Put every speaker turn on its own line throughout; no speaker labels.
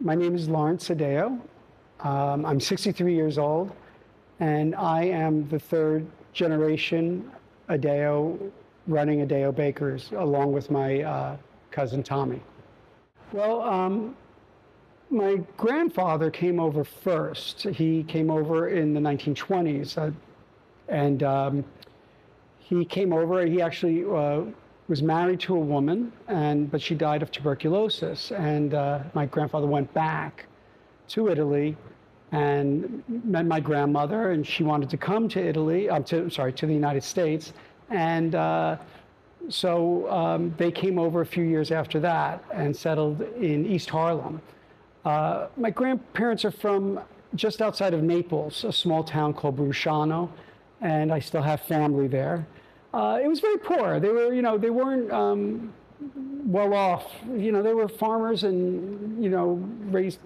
My name is Laurence Addeo. I'm 63 years old, and I am the third generation Addeo running Addeo Bakers, along with my cousin Tommy. Well, my grandfather came over first. He came over in the 1920s, and he came over. He actually was married to a woman, but she died of tuberculosis. And my grandfather went back to Italy and met my grandmother, and she wanted to come to Italy, to the United States. And so they came over a few years after that and settled in East Harlem. My grandparents are from just outside of Naples, a small town called Brusciano, and I still have family there. It was very poor. They were, they weren't well off. They were farmers and, raised,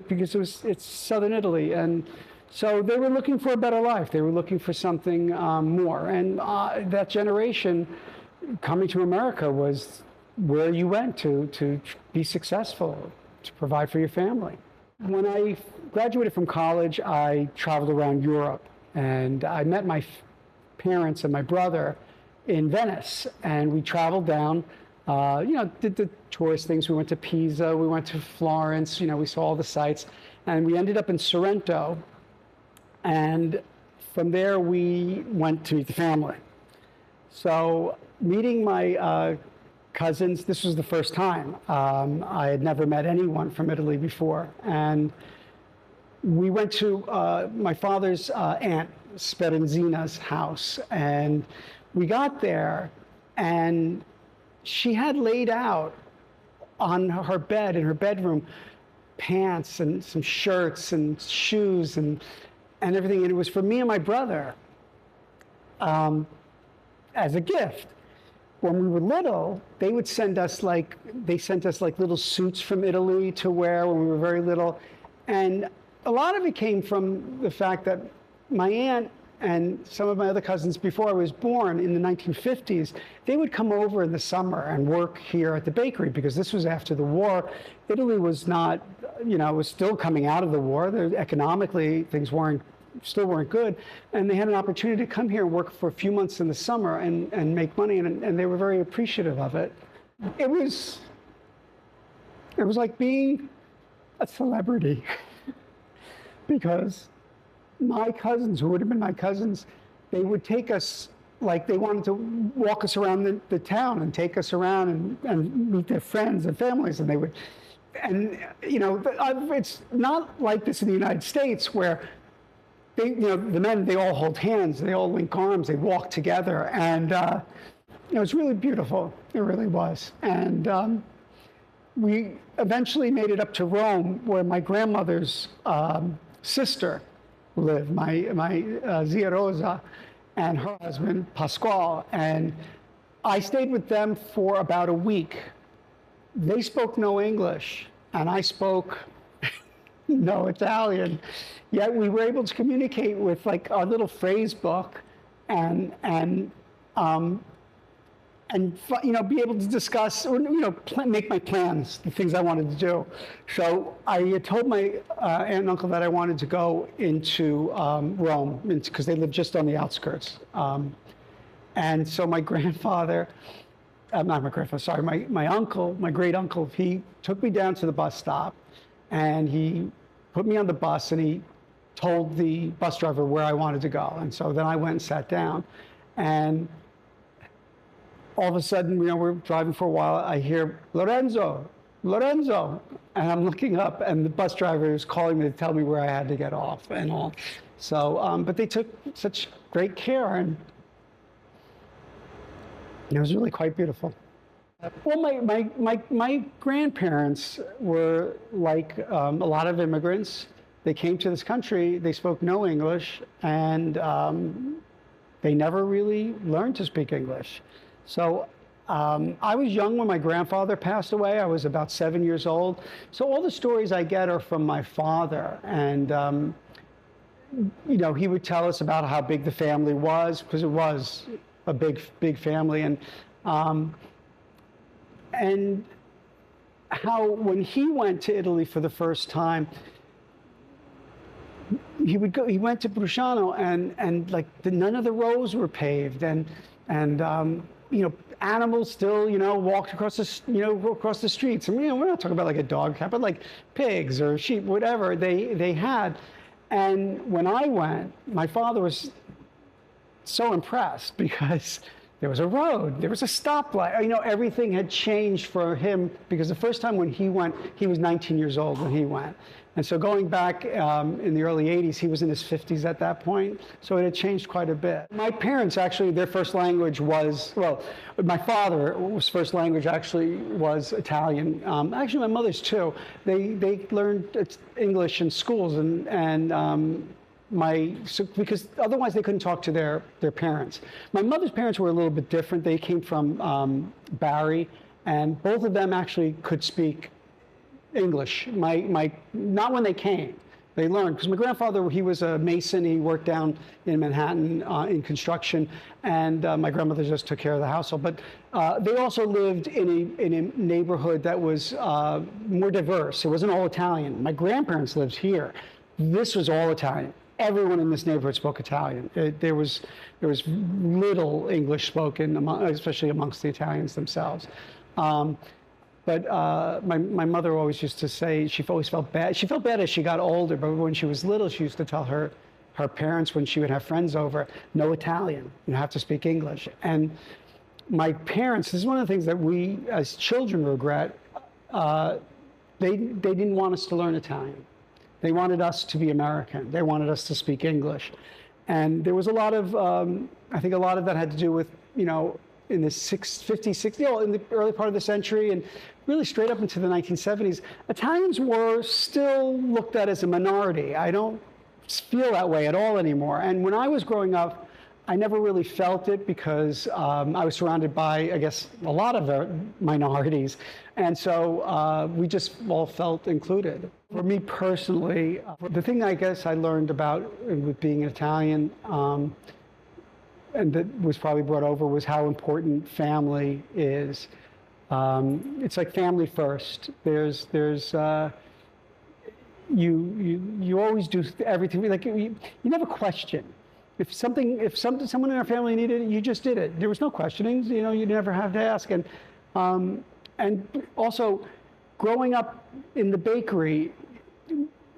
because it's southern Italy. And so they were looking for a better life. They were looking for something more. And that generation coming to America was where you went to be successful, to provide for your family. When I graduated from college, I traveled around Europe, and I met my parents and my brother in Venice, and we traveled down, did the tourist things. We went to Pisa, we went to Florence, we saw all the sights, and we ended up in Sorrento. And from there, we went to meet the family. So meeting my cousins, this was the first time. I had never met anyone from Italy before. And we went to my father's aunt, Speranzina's house, and we got there, and she had laid out on her bed in her bedroom pants and some shirts and shoes and everything, and it was for me and my brother as a gift. When we were little, they would send us they sent us little suits from Italy to wear when we were very little, and a lot of it came from the fact that my aunt and some of my other cousins, before I was born in the 1950s, they would come over in the summer and work here at the bakery, because this was after the war. Italy was not, was still coming out of the war. Economically, things still weren't good. And they had an opportunity to come here and work for a few months in the summer and make money, and they were very appreciative of it. It was like being a celebrity because my cousins, who would have been my cousins, they would take us, they wanted to walk us around the town and take us around and meet their friends and families, and they would, it's not like this in the United States where the men, they all hold hands, they all link arms, they walk together, and it was really beautiful. It really was. And we eventually made it up to Rome, where my grandmother's sister lived, my Zia Rosa and her husband Pasquale, and I stayed with them for about a week. They spoke no English, and I spoke no Italian, yet we were able to communicate with our little phrase book and be able to discuss or make my plans, the things I wanted to do. So I had told my aunt and uncle that I wanted to go into Rome, because they lived just on the outskirts. And so my grandfather, not my grandfather, sorry, my uncle, my great uncle, he took me down to the bus stop, and he put me on the bus, and he told the bus driver where I wanted to go. And so then I went and sat down, and all of a sudden, we're driving for a while, I hear, Lorenzo, Lorenzo. And I'm looking up, and the bus driver is calling me to tell me where I had to get off and all. So, but they took such great care, and it was really quite beautiful. Well, my grandparents were like a lot of immigrants. They came to this country, they spoke no English, and they never really learned to speak English. So I was young when my grandfather passed away. I was about 7 years old. So all the stories I get are from my father. And, he would tell us about how big the family was, because it was a big family. And how when he went to Italy for the first time, he went to Brusciano, and like none of the roads were paved, and you know, animals still, you know, walked across the streets. And, you know, we're not talking about like a dog cat, but like pigs or sheep, whatever they had. And when I went, my father was so impressed because there was a road, there was a stoplight. You know, everything had changed for him because the first time when he went, he was 19 years old when he went. And so going back in the early 80s, he was in his 50s at that point. So it had changed quite a bit. My parents, actually, their first language was, well, my father's first language actually was Italian. Actually, my mother's too. They learned English in schools, because otherwise they couldn't talk to their parents. My mother's parents were a little bit different. They came from Barry, and both of them actually could speak English. Not when they came. They learned, because my grandfather, he was a mason. He worked down in Manhattan in construction, and my grandmother just took care of the household. But they also lived in a neighborhood that was more diverse. It wasn't all Italian. My grandparents lived here. This was all Italian. Everyone in this neighborhood spoke Italian. There was little English spoken, especially amongst the Italians themselves. But my mother always used to say she always felt bad. She felt bad as she got older, but when she was little, she used to tell her parents when she would have friends over, no Italian, you have to speak English. And my parents, this is one of the things that we as children regret, they didn't want us to learn Italian. They wanted us to be American. They wanted us to speak English. And there was a lot of, I think a lot of that had to do with, you know, in the 50s, 60s, you know, in the early part of the century and really straight up into the 1970s, Italians were still looked at as a minority. I don't feel that way at all anymore. And when I was growing up, I never really felt it because I was surrounded by, I guess, a lot of the minorities. And so we just all felt included. For me personally, the thing I guess I learned about with being Italian, and that was probably brought over, was how important family is. It's like family first. There's you always do everything, like you never question. If someone in our family needed it, you just did it. There was no questioning. You know, you never have to ask. And also, growing up in the bakery,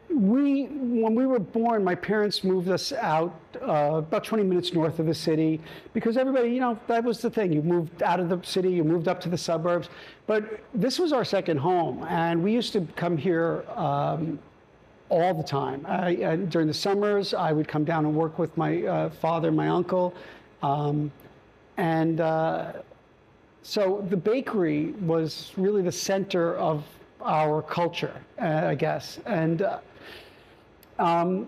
when we were born, my parents moved us out about 20 minutes north of the city because everybody, you know, that was the thing. You moved out of the city, you moved up to the suburbs. But this was our second home, and we used to come here all the time. During the summers, I would come down and work with my father and my uncle. So the bakery was really the center of our culture, I guess. And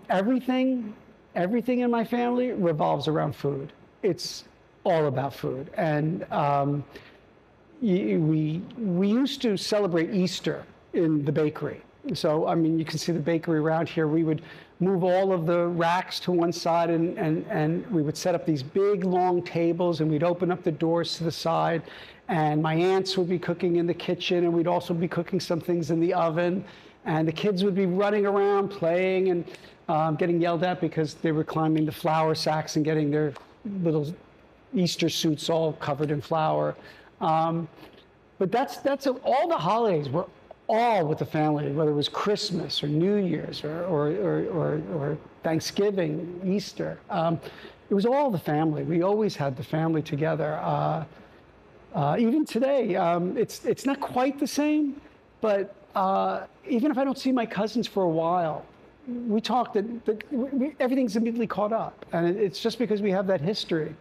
everything in my family revolves around food. It's all about food. And we used to celebrate Easter in the bakery. So, I mean, you can see the bakery around here. We would move all of the racks to one side and we would set up these big, long tables, and we'd open up the doors to the side. And my aunts would be cooking in the kitchen, and we'd also be cooking some things in the oven. And the kids would be running around playing and getting yelled at because they were climbing the flour sacks and getting their little Easter suits all covered in flour. But that's all the holidays were all with the family, whether it was Christmas or New Year's or Thanksgiving, Easter. It was all the family. We always had the family together. Even today, it's not quite the same, but even if I don't see my cousins for a while, we talk that everything's immediately caught up, and it's just because we have that history.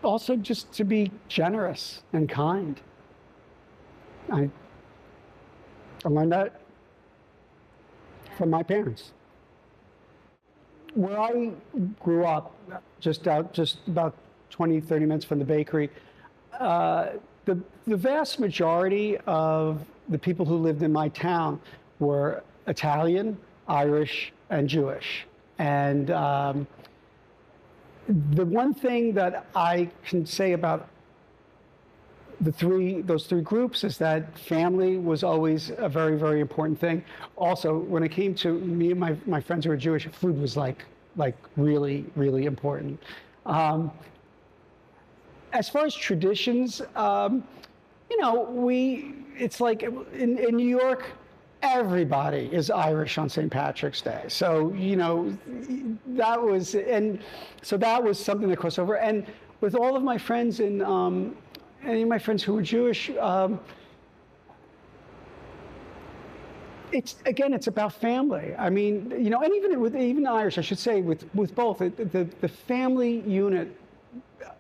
Also, just to be generous and kind. I learned that from my parents. Where I grew up, just about 20, 30 minutes from the bakery, the vast majority of the people who lived in my town were Italian, Irish, and Jewish. And the one thing that I can say about those three groups is that family was always a very, very important thing. Also, when it came to me and my friends who were Jewish, food was like really, really important. As far as traditions, you know, it's like in New York, everybody is Irish on St. Patrick's Day. So, you know, that was something that crossed over. And with all of my friends any of my friends who were Jewish, it's about family. I mean, you know, and even Irish, I should say, with both, the family unit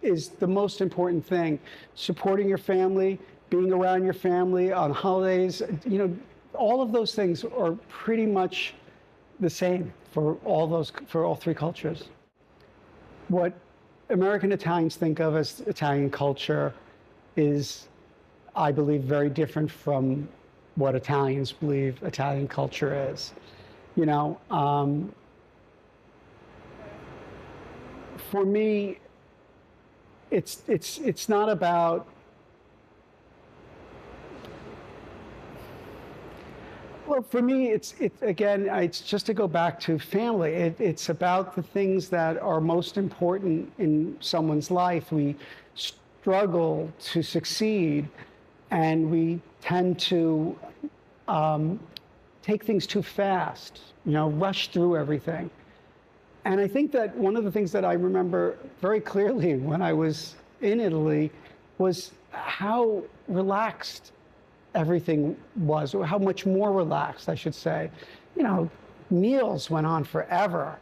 is the most important thing. Supporting your family, being around your family on holidays, you know, all of those things are pretty much the same for all three cultures. What American Italians think of as Italian culture is, I believe, very different from what Italians believe Italian culture is. You know, for me, it's not about, well, for me, it's just to go back to family. It's about the things that are most important in someone's life. We struggle to succeed, and we tend to take things too fast, you know, rush through everything. And I think that one of the things that I remember very clearly when I was in Italy was how relaxed everything was, or how much more relaxed, I should say. You know, meals went on forever.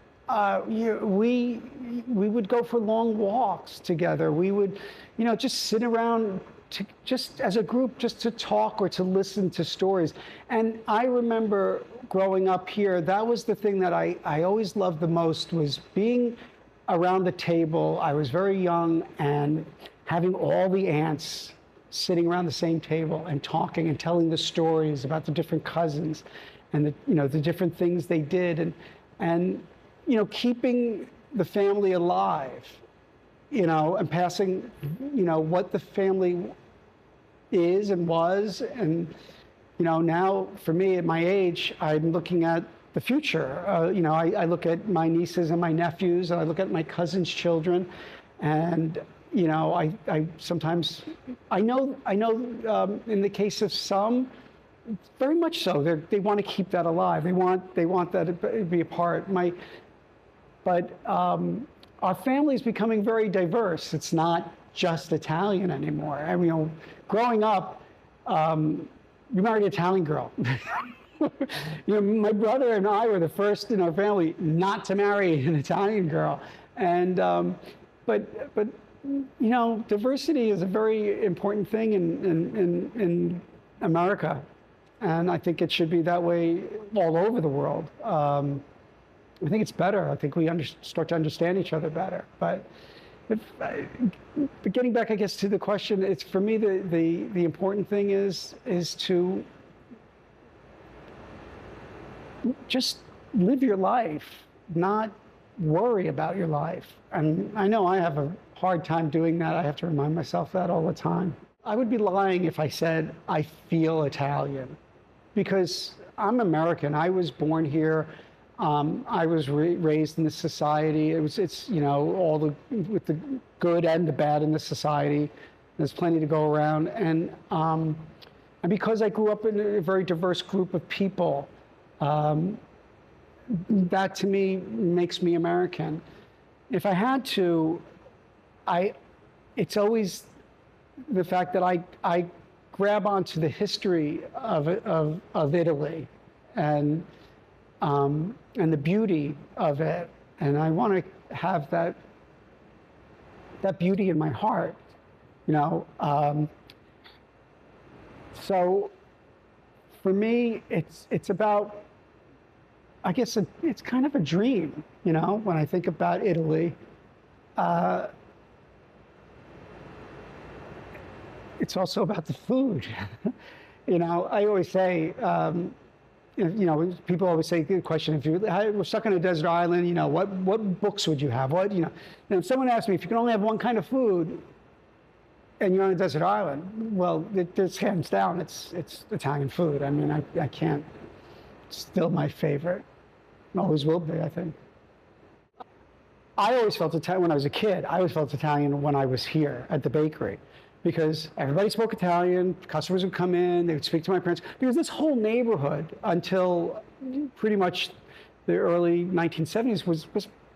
We would go for long walks together. We would, you know, just sit around just as a group, just to talk or to listen to stories. And I remember growing up here, that was the thing that I always loved the most, was being around the table. I was very young, and having all the aunts sitting around the same table and talking and telling the stories about the different cousins and the different things they did, and you know, keeping the family alive, you know, and passing, you know, what the family is and was. And you know, now for me at my age, I'm looking at the future. You know, I look at my nieces and my nephews, and I look at my cousins' children, and you know, I sometimes, I know in the case of some, very much so, they want to keep that alive. They want that to be a part. But our family is becoming very diverse. It's not just Italian anymore. I mean, you know, growing up, we married an Italian girl. You know, my brother and I were the first in our family not to marry an Italian girl. And but you know, diversity is a very important thing in America, and I think it should be that way all over the world. I think it's better. I think we start to understand each other better. But getting back, I guess, to the question, it's for me the important thing is to just live your life, not worry about your life. And I know I have a hard time doing that. I have to remind myself that all the time. I would be lying if I said I feel Italian, because I'm American. I was born here. I was raised in this society. It's you know, with the good and the bad in this society. There's plenty to go around, and because I grew up in a very diverse group of people, that to me makes me American. If I had to, it's always the fact that I grab onto the history of Italy, and the beauty of it, and I want to have that beauty in my heart, you know. So for me, it's about, I guess it's kind of a dream, you know, when I think about Italy. It's also about the food. You know, I always say, you know, people always say the question, if you were stuck on a desert island, you know, what books would you have? What, you know, if someone asked me if you could only have one kind of food, and you're on a desert island, well, it's hands down, it's Italian food. I mean, I can't, it's still my favorite. Always will be, I think. I always felt Italian when I was a kid. I always felt Italian when I was here at the bakery, because everybody spoke Italian, customers would come in, they would speak to my parents, because this whole neighborhood until pretty much the early 1970s was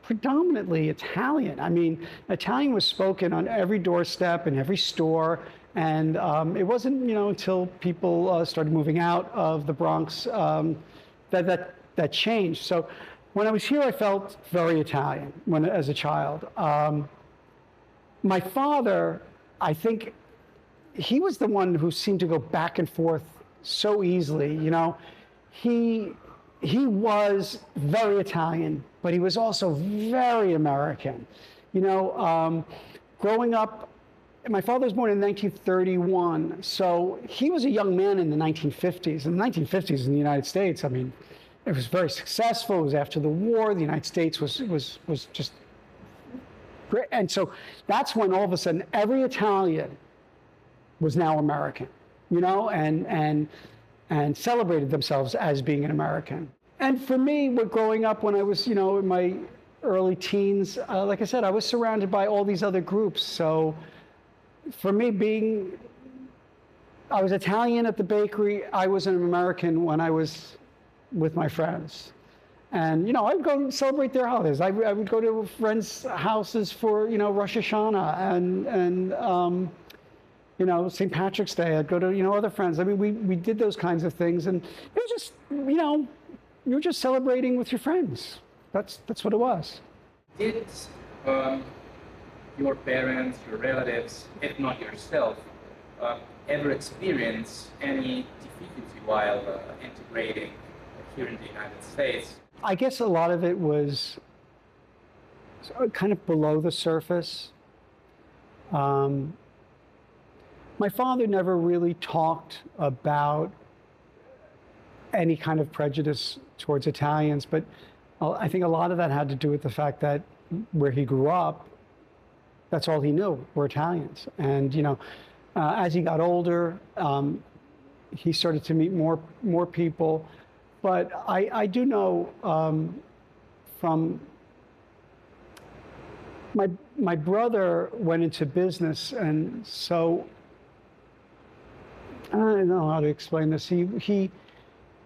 predominantly Italian. I mean, Italian was spoken on every doorstep in every store, and it wasn't, until people started moving out of the Bronx that changed. So when I was here, I felt very Italian as a child. My father, I think, he was the one who seemed to go back and forth so easily. He was very Italian, but he was also very American. Growing up, my father was born in 1931, so he was a young man in the 1950s. In the 1950s in the United States, I mean, it was very successful. It was after the war. The United States was just great. And so that's when all of a sudden every Italian was now American, and celebrated themselves as being an American. And for me, growing up when I was, in my early teens, like I said, I was surrounded by all these other groups. So for me, I was Italian at the bakery. I was an American when I was with my friends. And, I would go celebrate their holidays. I would go to friends' houses for, Rosh Hashanah and St. Patrick's Day. I'd go to, other friends. I mean, we did those kinds of things. And it was just, you're just celebrating with your friends. That's what it was.
Did your parents, your relatives, if not yourself, ever experience any difficulty while integrating here in the United States?
I guess a lot of it was kind of below the surface. My father never really talked about any kind of prejudice towards Italians, but I think a lot of that had to do with the fact that where he grew up, that's all he knew were Italians. And as he got older, he started to meet more people. But I do know from my brother went into business, and so I don't know how to explain this. He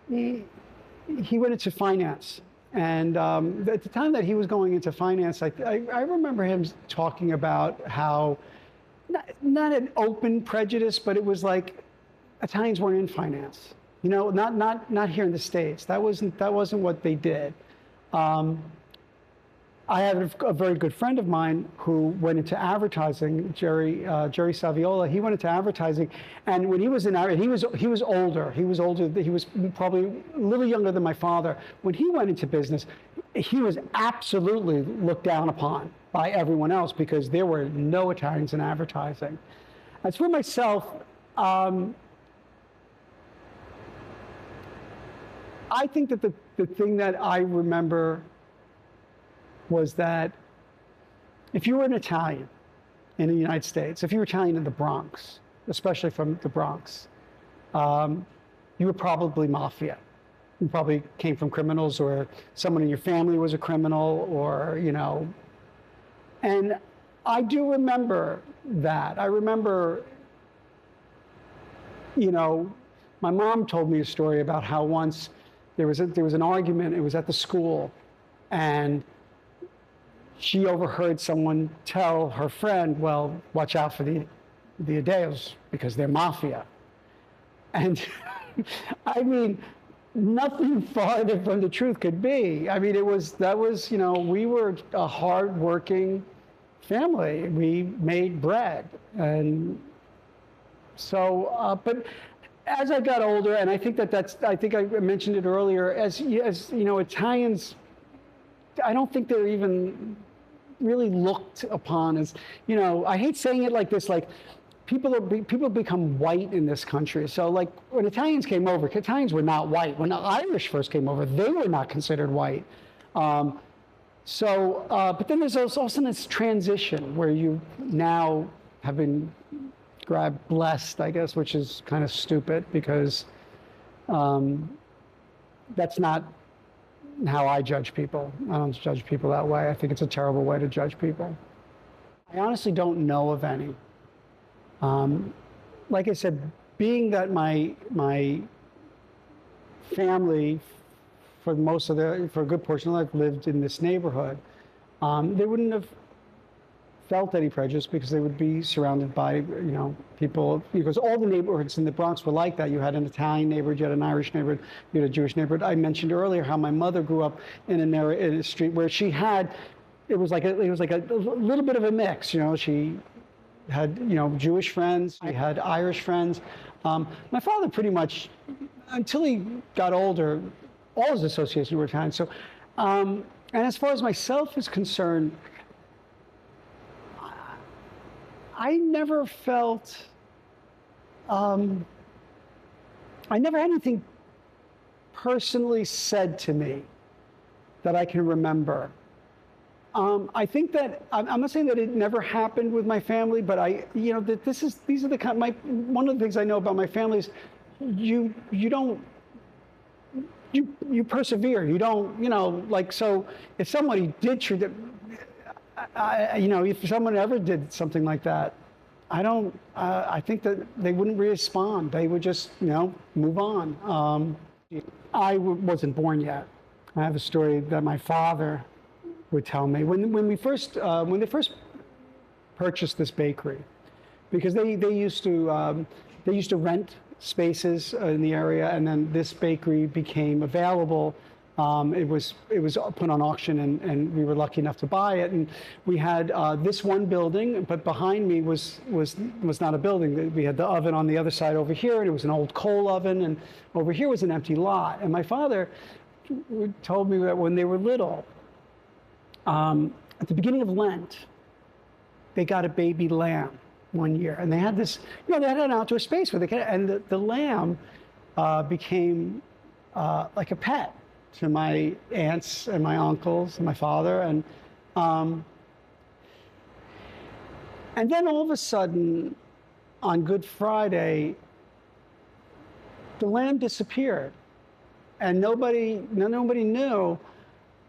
went into finance, and at the time that he was going into finance, I remember him talking about how not an open prejudice, but it was like Italians weren't in finance. Not here in the States. That wasn't what they did. I have a very good friend of mine who went into advertising, Jerry Saviola. He went into advertising, and when he was in he was older. He was probably a little younger than my father. When he went into business, he was absolutely looked down upon by everyone else because there were no Italians in advertising. As for myself, I think that the thing that I remember was that if you were an Italian in the United States, if you were Italian in the Bronx, especially from the Bronx, you were probably mafia. You probably came from criminals, or someone in your family was a criminal, or, And I do remember that. I remember, my mom told me a story about how once there was an argument. It was at the school, and she overheard someone tell her friend, "Well, watch out for the Addeos because they're mafia." And I mean, nothing farther from the truth could be. I mean, we were a hard-working family. We made bread, and so, but as I got older, and I think I think I mentioned it earlier, as Italians, I don't think they're even really looked upon as, I hate saying it like this, like people become white in this country. So like when Italians came over, Italians were not white. When the Irish first came over, they were not considered white. But then there's also this transition where you now have been describe blessed, I guess, which is kind of stupid because that's not how I judge people. I don't judge people that way. I think it's a terrible way to judge people. I honestly don't know of any. Like I said, being that my family, for a good portion of their life, lived in this neighborhood, they wouldn't have felt any prejudice because they would be surrounded by, people, because all the neighborhoods in the Bronx were like that. You had an Italian neighborhood, you had an Irish neighborhood, you had a Jewish neighborhood. I mentioned earlier how my mother grew up in a street where she had, it was like a little bit of a mix. She had, Jewish friends, I had Irish friends. My father pretty much, until he got older, all his associations were Italian. So, and as far as myself is concerned, I never felt, I never had anything personally said to me that I can remember. I think that, I'm not saying that it never happened with my family, but that these are the kind, one of the things I know about my family is you persevere. You don't, so if somebody did treat it, if someone ever did something like that, I think that they wouldn't respond. They would just, move on. I wasn't born yet. I have a story that my father would tell me when they first purchased this bakery, because they used to rent spaces in the area, and then this bakery became available. It was put on auction, and we were lucky enough to buy it. And we had this one building, but behind me was not a building. We had the oven on the other side over here, and it was an old coal oven, and over here was an empty lot. And my father told me that when they were little, at the beginning of Lent, they got a baby lamb one year, and they had this, they had an outdoor space where they could, and the lamb became like a pet to my aunts and my uncles and my father, and then all of a sudden, on Good Friday, the lamb disappeared, and nobody knew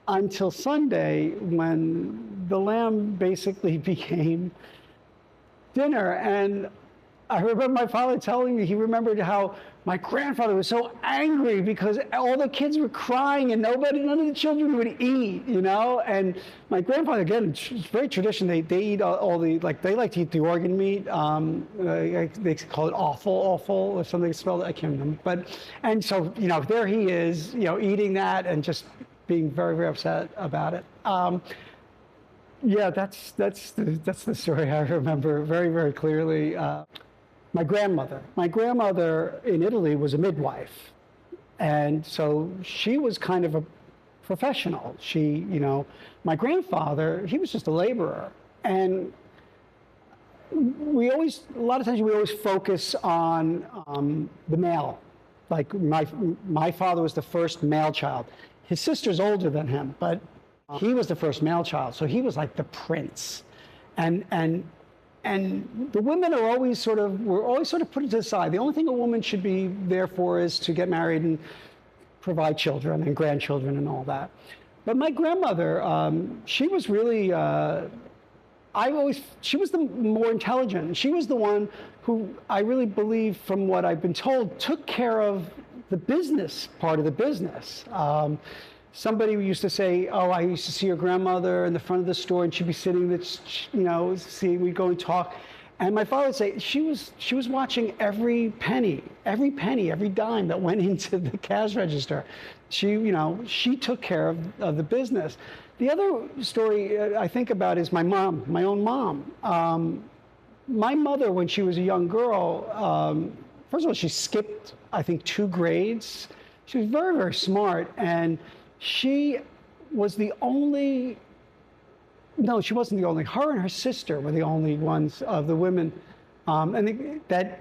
until Sunday, when the lamb basically became dinner. And I remember my father telling me he remembered how my grandfather was so angry because all the kids were crying and none of the children would eat, And my grandfather, again, it's very traditional. They eat all the, they like to eat the organ meat. They call it offal or something spelled, I can't remember. And so, there he is, eating that and just being very, very upset about it. Yeah, that's the story I remember very, very clearly. My grandmother in Italy was a midwife, and so she was kind of a professional. My grandfather, he was just a laborer, and a lot of times we always focus on the male. Like my father was the first male child. His sister's older than him, but he was the first male child, so he was like the prince, and the women were always sort of put to the side. The only thing a woman should be there for is to get married and provide children and grandchildren and all that. But my grandmother, she was really, she was the more intelligent. She was the one who I really believe, from what I've been told, took care of the business part of the business. Somebody used to say, "Oh, I used to see your grandmother in the front of the store, and she'd be sitting, we'd go and talk." And my father would say she was watching every penny, every dime that went into the cash register. She took care of the business. The other story I think about is my mom, my own mom. My mother, when she was a young girl, first of all, she skipped, I think, 2 grades. She was very, very smart, and she was the only, no, she wasn't the only, her and her sister were the only ones of the women that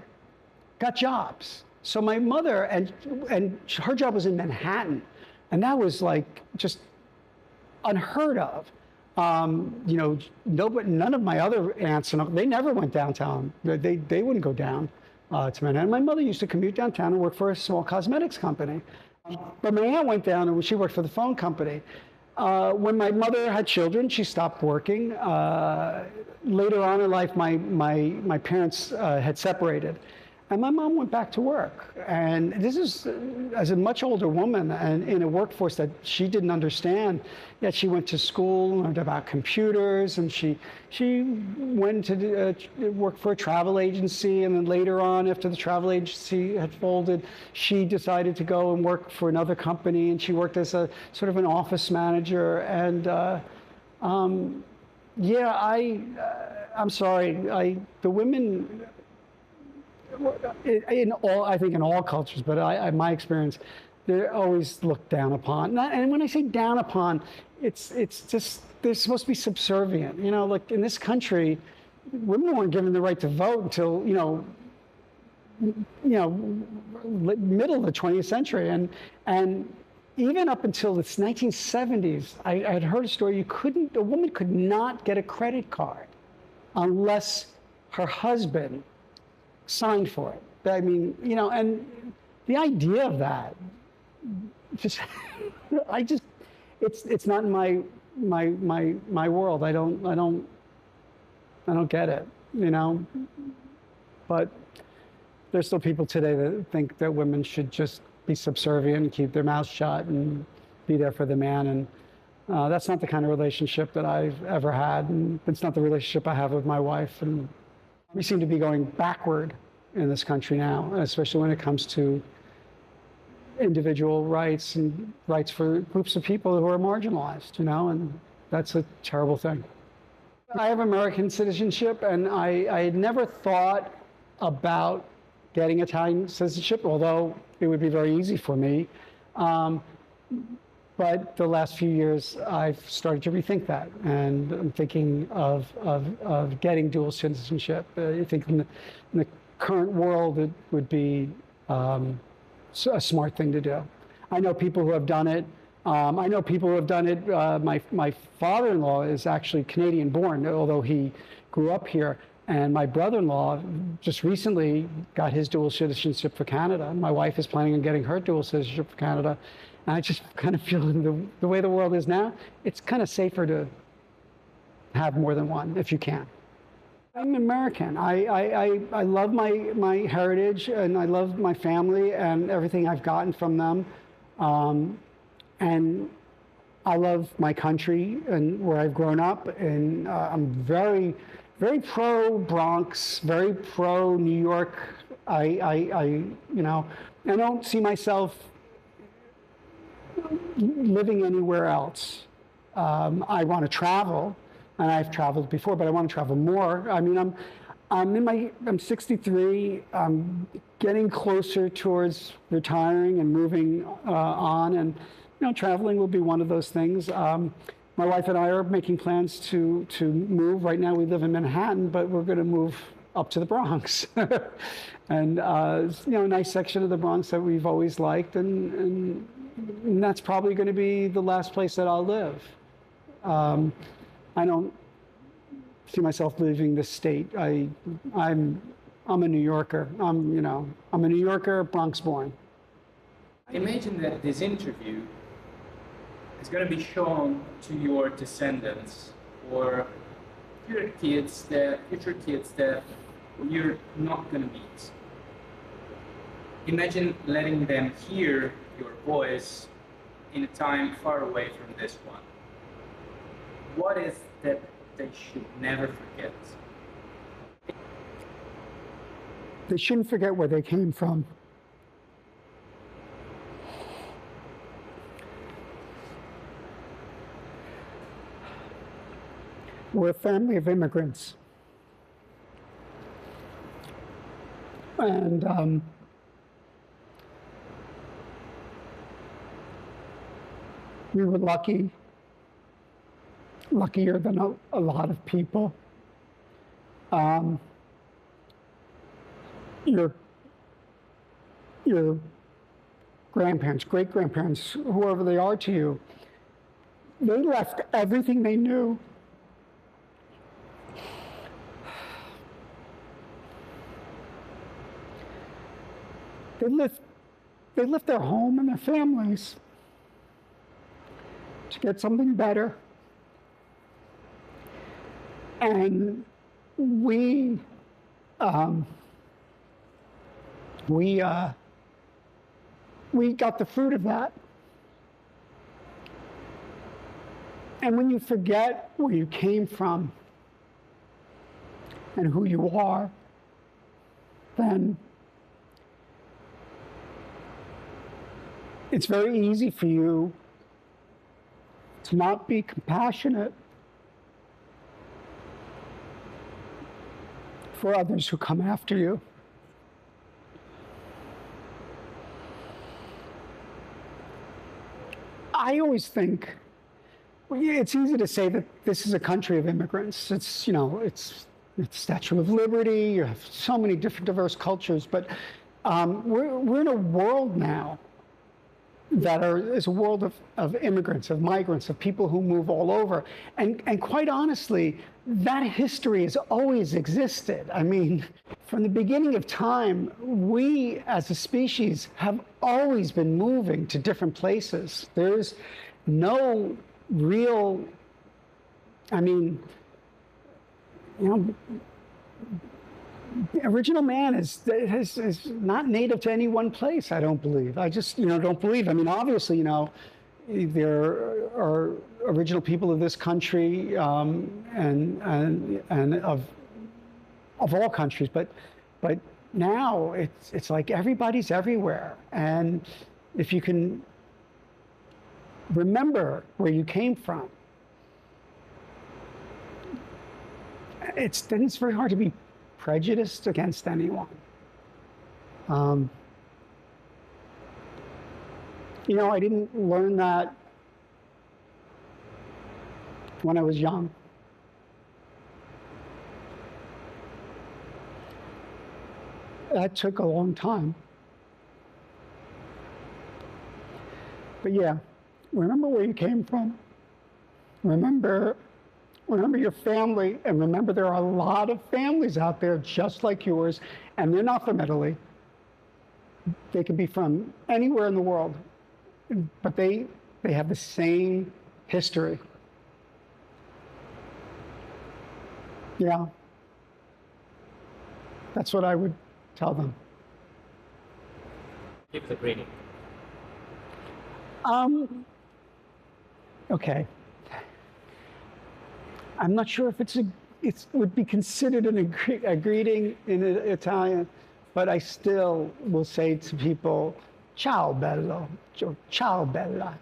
got jobs. So my mother, and her job was in Manhattan, and that was like just unheard of. You know, none of my other aunts and uncles, they never went downtown. They wouldn't go down to Manhattan. My mother used to commute downtown and work for a small cosmetics company. But my aunt went down and she worked for the phone company. When my mother had children, she stopped working. Later on in life, my parents had separated. And my mom went back to work. And this is as a much older woman and in a workforce that she didn't understand. Yet she went to school, learned about computers, and she went to work for a travel agency. And then later on, after the travel agency had folded, she decided to go and work for another company. And she worked as a sort of an office manager. And yeah, I'm sorry, the women, I think in all cultures, but my experience, they're always looked down upon. And when I say down upon, it's just they're supposed to be subservient. You know, like in this country, women weren't given the right to vote until middle of the 20th century, and even up until the 1970s, I had heard a story. A woman could not get a credit card unless her husband signed for it. I mean, you know, and the idea of that, just, it's not in my world. I don't get it, you know. But there's still people today that think that women should just be subservient and keep their mouths shut and be there for the man. And that's not the kind of relationship that I've ever had, and it's not the relationship I have with my wife. And we seem to be going backward in this country now, especially when it comes to individual rights and rights for groups of people who are marginalized, you know, and that's a terrible thing. I have American citizenship, and I had never thought about getting Italian citizenship, although it would be very easy for me. But the last few years, I've started to rethink that, and I'm thinking of getting dual citizenship. I think in the current world, it would be a smart thing to do. I know people who have done it. My father-in-law is actually Canadian-born, although he grew up here. And my brother-in-law just recently got his dual citizenship for Canada. My wife is planning on getting her dual citizenship for Canada. And I just kind of feel the way the world is now, it's kind of safer to have more than one if you can. I'm American. I love my heritage, and I love my family and everything I've gotten from them. And I love my country and where I've grown up. And I'm very, very pro Bronx, very pro New York. I don't see myself living anywhere else. I want to travel, and I've traveled before, but I want to travel more. I mean, I'm 63. I'm getting closer towards retiring and moving on, and you know, traveling will be one of those things. My wife and I are making plans to move. Right now, we live in Manhattan, but we're going to move up to the Bronx, and you know, a nice section of the Bronx that we've always liked, and that's probably going to be the last place that I'll live. I don't see myself leaving this state. I'm a New Yorker. I'm a New Yorker, Bronx born.
Imagine that this interview is going to be shown to your descendants or future kids that you're not going to meet. Imagine letting them hear your voice in a time far away from this one. What is that they should never forget?
They shouldn't forget where they came from. We're a family of immigrants. And we were luckier than a lot of people. Your grandparents, great-grandparents, whoever they are to you, They left everything they knew. They left their home and their families to get something better. And we got the fruit of that. And when you forget where you came from and who you are, then it's very easy for you to not be compassionate for others who come after you. I always think, well, yeah, it's easy to say that this is a country of immigrants. It's, you know, it's Statue of Liberty. You have so many different diverse cultures, but we're in a world now that is a world of immigrants, of migrants, of people who move all over. And quite honestly, that history has always existed. I mean, from the beginning of time, we as a species have always been moving to different places. There's no real, I mean, you know, the original man is not native to any one place, I don't believe. I just, you know, don't believe. I mean, obviously, you know, there are original people of this country and of all countries, but now it's like everybody's everywhere. And if you can remember where you came from, then it's very hard to be prejudiced against anyone. You know, I didn't learn that when I was young. That took a long time. But yeah, remember where you came from. Remember your family, and remember there are a lot of families out there just like yours, and they're not from Italy. They could be from anywhere in the world, but they have the same history. Yeah. That's what I would tell them.
Give the greeting.
Okay. I'm not sure if it would be considered a greeting in Italian, but I still will say to people, ciao bello, ciao bella.